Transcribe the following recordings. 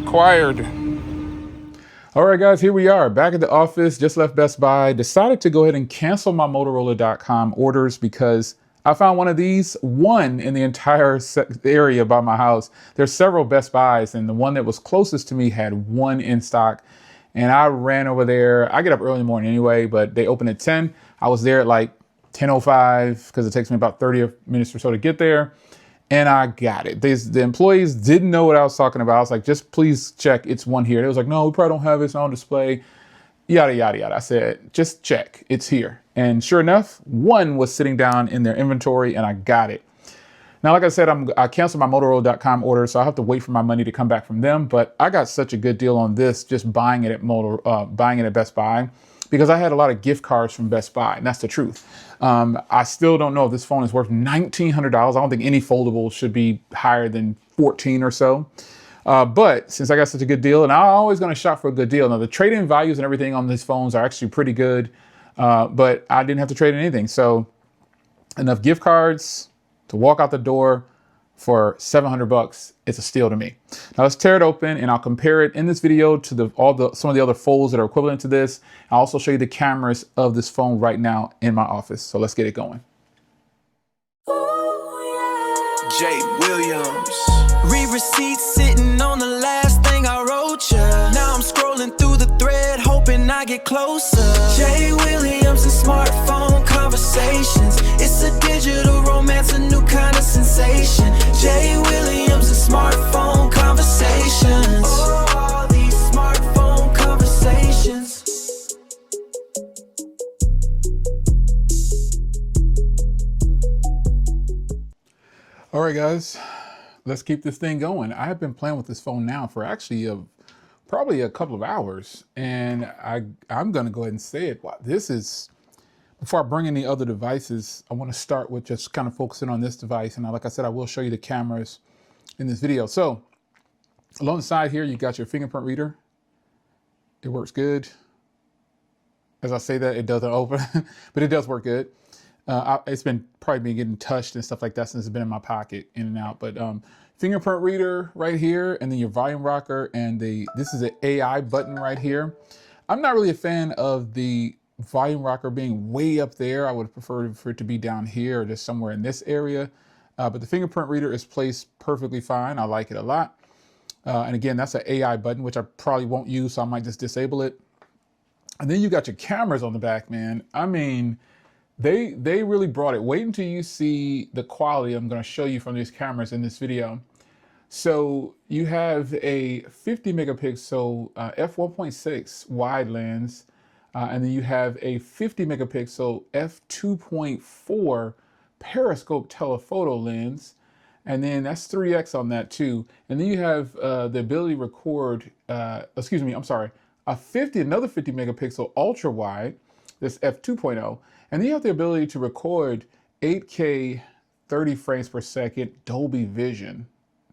required. All right, guys, here we are back at the office. Just left Best Buy. Decided to go ahead and cancel my motorola.com orders because I found one of these, one in the entire area by my house. There's several Best Buys, and the one that was closest to me had one in stock. And I ran over there. I get up early in the morning anyway, but they open at 10. I was there at like 10:05 because it takes me about 30 minutes or so to get there. And I got it. The employees didn't know what I was talking about. I was like, just please check. It's one here. They was like, no, we probably don't have it. It's not on display. Yada, yada, yada. I said, just check. It's here. And sure enough, one was sitting down in their inventory and I got it. Now, like I said, I canceled my motorola.com order, so I have to wait for my money to come back from them. But I got such a good deal on this just buying it at Best Buy, because I had a lot of gift cards from Best Buy, and that's the truth. I still don't know if this phone is worth $1,900. I don't think any foldable should be higher than 14 or so. But since I got such a good deal, and I'm always going to shop for a good deal. Now, the trade-in values and everything on these phones are actually pretty good, but I didn't have to trade in anything. So enough gift cards to walk out the door for $700. It's a steal to me. Now let's tear it open and I'll compare it in this video to some of the other folds that are equivalent to this. I'll also show you the cameras of this phone right now in my office. So let's get it going. Jwilliams. Read receipts sitting on the last thing I wrote ya. Now I'm scrolling through the thread hoping I get closer. Jwilliams and smartphone conversations. It's a digital romance, a new kind of sensation. Jwilliams and smartphone conversations. Oh, all these smartphone conversations. All right, guys, let's keep this thing going. I have been playing with this phone now for actually probably a couple of hours, and I'm going to go ahead and say it. Wow, this is, before I bring in the other devices, I want to start with just kind of focusing on this device. And like I said, I will show you the cameras in this video. So along the side here, you got your fingerprint reader. It works good. As I say that, it doesn't open, but it does work good. It's been probably getting touched and stuff like that since it's been in my pocket, in and out. But fingerprint reader right here, and then your volume rocker, and this is an AI button right here. I'm not really a fan of the volume rocker being way up there. I would prefer for it to be down here or just somewhere in this area. But the fingerprint reader is placed perfectly fine. I like it a lot. And again, that's an AI button, which I probably won't use, so I might just disable it. And then you got your cameras on the back, man. I mean, they really brought it. Wait until you see the quality I'm going to show you from these cameras in this video. So you have a 50 megapixel f1.6 wide lens, and then you have a 50 megapixel f2.4 periscope telephoto lens, and then that's 3x on that too. And then you have the ability to record, another 50 megapixel ultra wide, this f2.0. And then you have the ability to record 8K 30 frames per second Dolby Vision.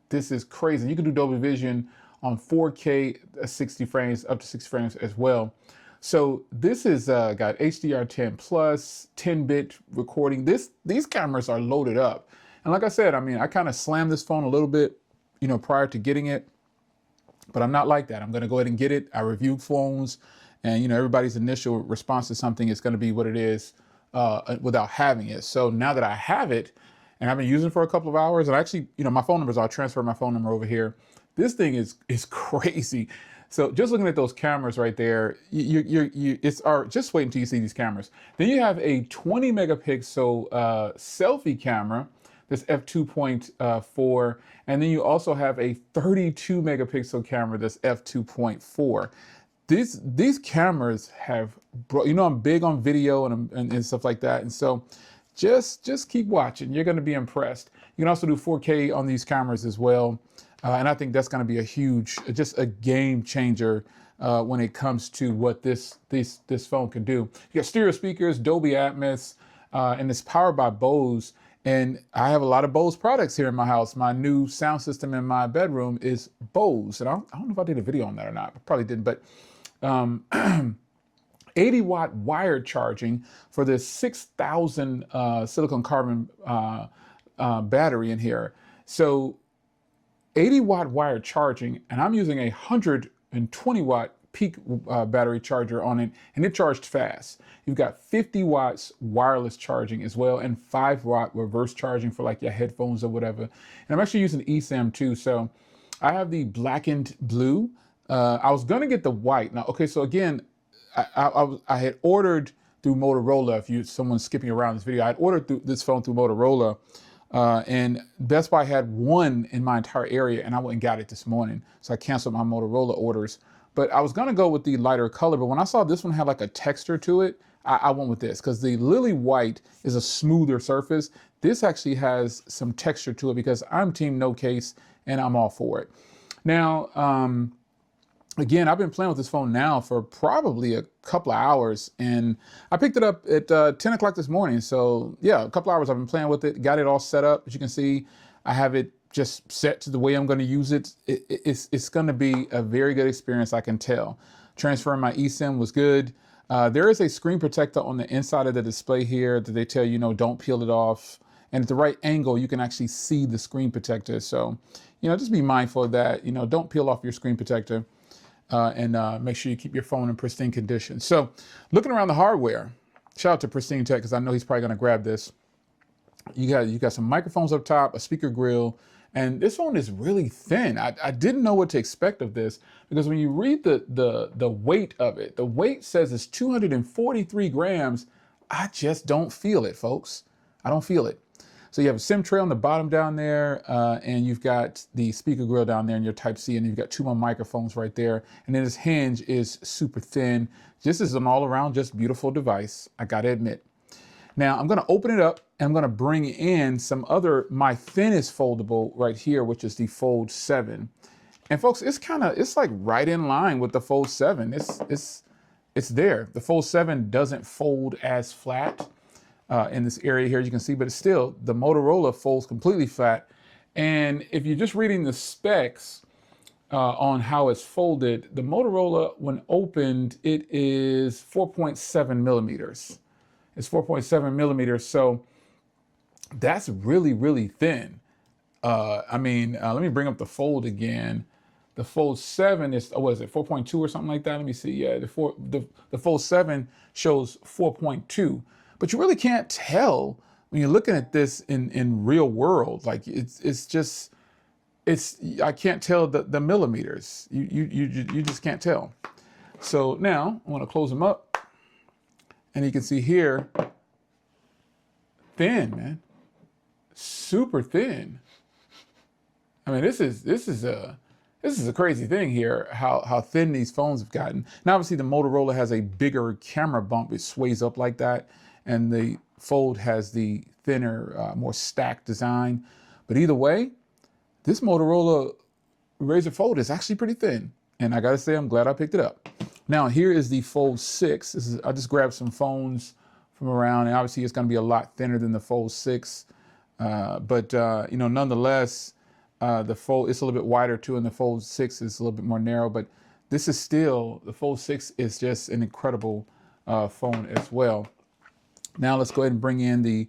This is crazy. You can do Dolby Vision on 4K 60 frames, up to 60 frames as well. So this is got HDR10 plus, 10-bit recording. These cameras are loaded up. And like I said, I mean, I kind of slammed this phone a little bit, prior to getting it, but I'm not like that. I'm going to go ahead and get it. I review phones, and everybody's initial response to something is going to be what it is without having it. So now that I have it, and I've been using it for a couple of hours, and actually, my phone numbers, I'll transfer my phone number over here. This thing is crazy. So just looking at those cameras right there, just wait until you see these cameras. Then you have a 20 megapixel selfie camera, this f2.4, and then you also have a 32 megapixel camera, this f2.4. These cameras have, I'm big on video and stuff like that, and so just keep watching. You're going to be impressed. You can also do 4K on these cameras as well. And I think that's going to be just a game changer when it comes to what this phone can do. You got stereo speakers, Dolby Atmos, and it's powered by Bose. And I have a lot of Bose products here in my house. My new sound system in my bedroom is Bose. And I don't know if I did a video on that or not. I probably didn't, but 80-watt wired charging for this 6,000 silicon carbon battery in here. So 80-watt wired charging, and I'm using a 120-watt peak battery charger on it, and it charged fast. You've got 50 watts wireless charging as well, and 5-watt reverse charging for like your headphones or whatever. And I'm actually using eSIM too, so I have the Blackened blue. I was gonna get the white. Now, okay, so again, I had ordered through Motorola. If someone's skipping around this video, I had ordered this phone through Motorola, and Best Buy had one in my entire area, and I went and got it this morning. So I canceled my Motorola orders. But I was gonna go with the lighter color, but when I saw this one had like a texture to it, I went with this because the Lily White is a smoother surface. This actually has some texture to it because I'm team no case and I'm all for it. Now, again, I've been playing with this phone now for probably a couple of hours, and I picked it up at 10 o'clock this morning. So yeah, a couple of hours I've been playing with it, got it all set up. As you can see, I have it just set to the way I'm going to use it. It's going to be a very good experience, I can tell. Transferring my eSIM was good. There is a screen protector on the inside of the display here that they tell you, don't peel it off. And at the right angle, you can actually see the screen protector. So, just be mindful of that. Don't peel off your screen protector. And make sure you keep your phone in pristine condition. So looking around the hardware, shout out to Pristine Tech, because I know he's probably going to grab this. You got some microphones up top, a speaker grill, and this phone is really thin. I didn't know what to expect of this, because when you read the weight of it, the weight says it's 243 grams. I just don't feel it, folks. I don't feel it. So you have a SIM tray on the bottom down there, and you've got the speaker grill down there in your Type-C, and you've got 2 more microphones right there. And then this hinge is super thin. This is an all-around just beautiful device, I gotta admit. Now I'm gonna open it up, and I'm gonna bring in my thinnest foldable right here, which is the Fold 7. And folks, it's like right in line with the Fold 7. It's there. The Fold 7 doesn't fold as flat. In this area here, you can see, but it's still, the Motorola folds completely flat. And if you're just reading the specs on how it's folded, the Motorola, when opened, it is 4.7 millimeters. It's 4.7 millimeters, so that's really, really thin. Let me bring up the Fold again. The Fold 7 is, what is it, 4.2 or something like that? Let me see. Yeah, the Fold 7 shows 4.2. But you really can't tell when you're looking at this in real world. Like I can't tell the millimeters. You just can't tell. So now I want to close them up, and you can see here, thin, man, super thin. I mean, this is a crazy thing here, how thin these phones have gotten. Now, obviously, the Motorola has a bigger camera bump. It sways up like that. And the Fold has the thinner, more stacked design. But either way, this Motorola Razr Fold is actually pretty thin. And I gotta say, I'm glad I picked it up. Now, here is the Fold 6. I just grabbed some phones from around, and obviously it's gonna be a lot thinner than the Fold 6. Nonetheless, the Fold, it's a little bit wider too, and the Fold 6 is a little bit more narrow. But this is still, the Fold 6 is just an incredible phone as well. Now let's go ahead and bring in the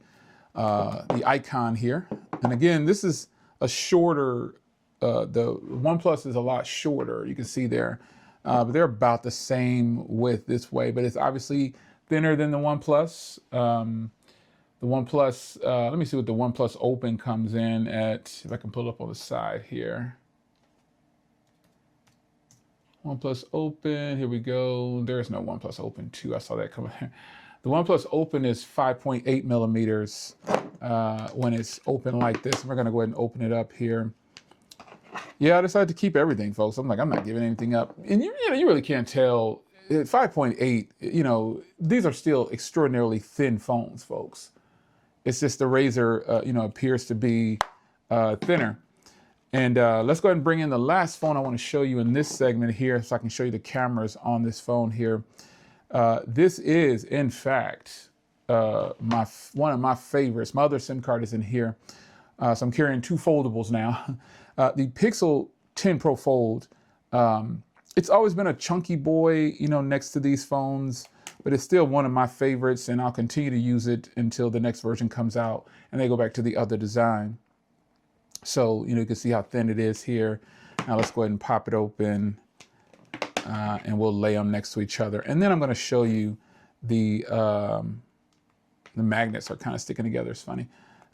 icon here. And again, this is a shorter, the OnePlus is a lot shorter, you can see there. But they're about the same width this way, but it's obviously thinner than the OnePlus. The OnePlus, let me see what the OnePlus Open comes in at, if I can pull it up on the side here. OnePlus Open, here we go. There's no OnePlus Open 2, I saw that coming here. The OnePlus Open is 5.8 millimeters when it's open like this. We're gonna go ahead and open it up here. Yeah, I decided to keep everything, folks. I'm not giving anything up. And you really can't tell. 5.8, these are still extraordinarily thin phones, folks. It's just the Razr, appears to be thinner. And let's go ahead and bring in the last phone I want to show you in this segment here, so I can show you the cameras on this phone here. This is, in fact, one of my favorites. My other SIM card is in here. So I'm carrying 2 foldables now. The Pixel 10 Pro Fold. It's always been a chunky boy, next to these phones, but it's still one of my favorites, and I'll continue to use it until the next version comes out and they go back to the other design. So, you can see how thin it is here. Now let's go ahead and pop it open, and we'll lay them next to each other. And then I'm going to show you the magnets are kind of sticking together. It's funny.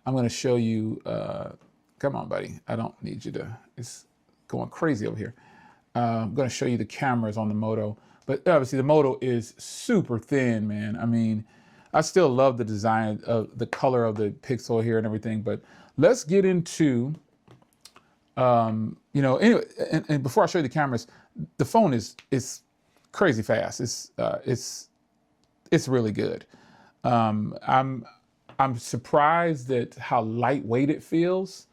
I'm going to show you, come on, buddy. I don't need you to, it's going crazy over here. I'm going to show you the cameras on the Moto. But obviously the Moto is super thin, man. I mean, I still love the design of the color of the Pixel here and everything, but let's get into, anyway, and before I show you the cameras, the phone is crazy fast. It's really good. I'm surprised at how lightweight it feels,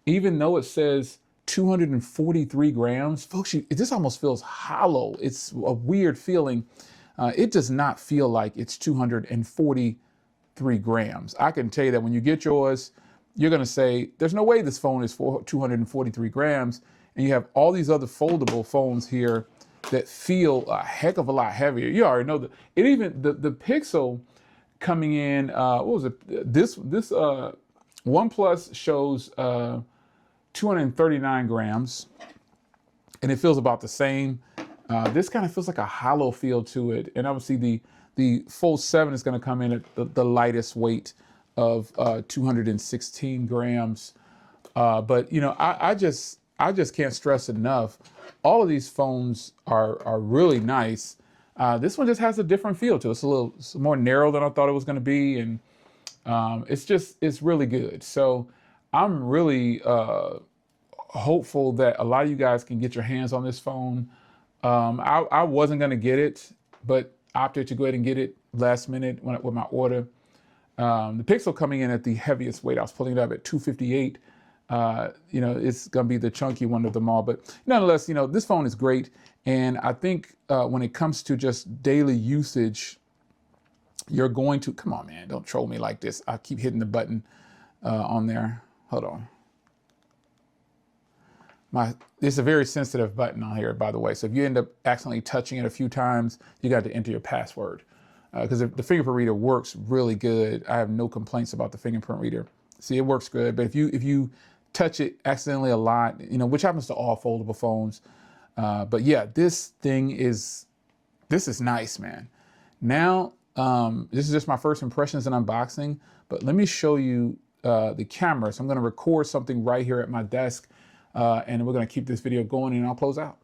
even though it says 243 grams. Folks, this almost feels hollow. It's a weird feeling. It does not feel like it's 243 grams. I can tell you that when you get yours, you're going to say, there's no way this phone is 243 grams. And you have all these other foldable phones here that feel a heck of a lot heavier. You already know that. It even, the Pixel coming in, what was it? This OnePlus shows 239 grams, and it feels about the same. This kind of feels like a hollow feel to it. And obviously the Fold 7 is going to come in at the lightest weight of 216 grams. But I just can't stress enough, all of these phones are really nice. This one just has a different feel to it. It's more narrow than I thought it was going to be, and it's really good. So I'm really hopeful that a lot of you guys can get your hands on this phone. I wasn't going to get it, but opted to go ahead and get it last minute with my order. The Pixel coming in at the heaviest weight. I was pulling it up at 258. It's going to be the chunky one of them all. But nonetheless, this phone is great. And I think when it comes to just daily usage, you're going to, come on, man, don't troll me like this. I keep hitting the button on there. Hold on. It's a very sensitive button on here, by the way. So if you end up accidentally touching it a few times, you got to enter your password. Because the fingerprint reader works really good. I have no complaints about the fingerprint reader. See, it works good. But if you touch it accidentally a lot, which happens to all foldable phones. But yeah, this is nice, man. Now, this is just my first impressions and unboxing, but let me show you the camera. So I'm going to record something right here at my desk, and we're going to keep this video going, and I'll close out.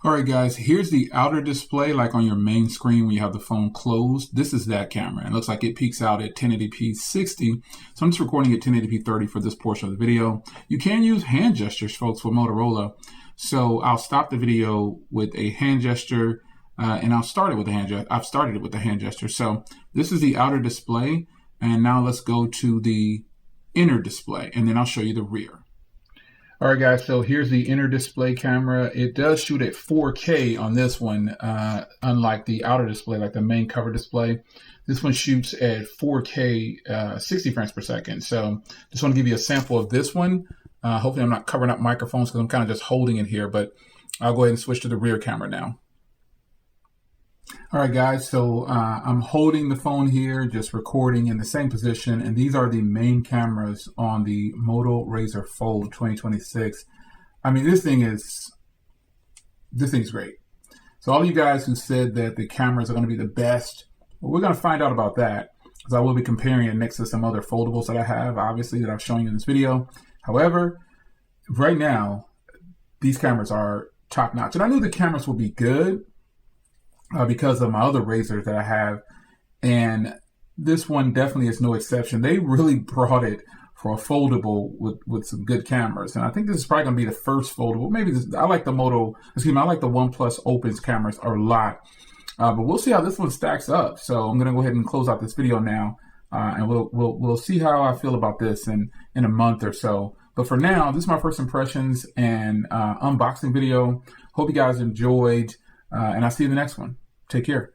All right, guys, here's the outer display, like on your main screen when you have the phone closed. This is that camera. It looks like it peaks out at 1080p 60. So I'm just recording at 1080p 30 for this portion of the video. You can use hand gestures, folks, with Motorola. So I'll stop the video with a hand gesture, and I'll start it with a hand gesture. I've started it with a hand gesture. So this is the outer display. And now let's go to the inner display, and then I'll show you the rear. All right, guys, so here's the inner display camera. It does shoot at 4K on this one, unlike the outer display, like the main cover display. This one shoots at 4K, 60 frames per second. So just want to give you a sample of this one. Hopefully I'm not covering up microphones because I'm kind of just holding it here, but I'll go ahead and switch to the rear camera now. All right, guys, so I'm holding the phone here, just recording in the same position, and these are the main cameras on the Moto Razr Fold 2026. I mean, this thing's great. So all you guys who said that the cameras are going to be the best, well, we're going to find out about that, because I will be comparing it next to some other foldables that I have, obviously, that I've shown you in this video. However, right now, these cameras are top-notch, and I knew the cameras would be good, because of my other Razrs that I have, and this one definitely is no exception. They really brought it for a foldable with some good cameras, and I think this is probably going to be the first foldable. Maybe this, I like the OnePlus Opens cameras a lot, but we'll see how this one stacks up. So I'm going to go ahead and close out this video now, and we'll see how I feel about this in a month or so. But for now, this is my first impressions and unboxing video. Hope you guys enjoyed. And I'll see you in the next one. Take care.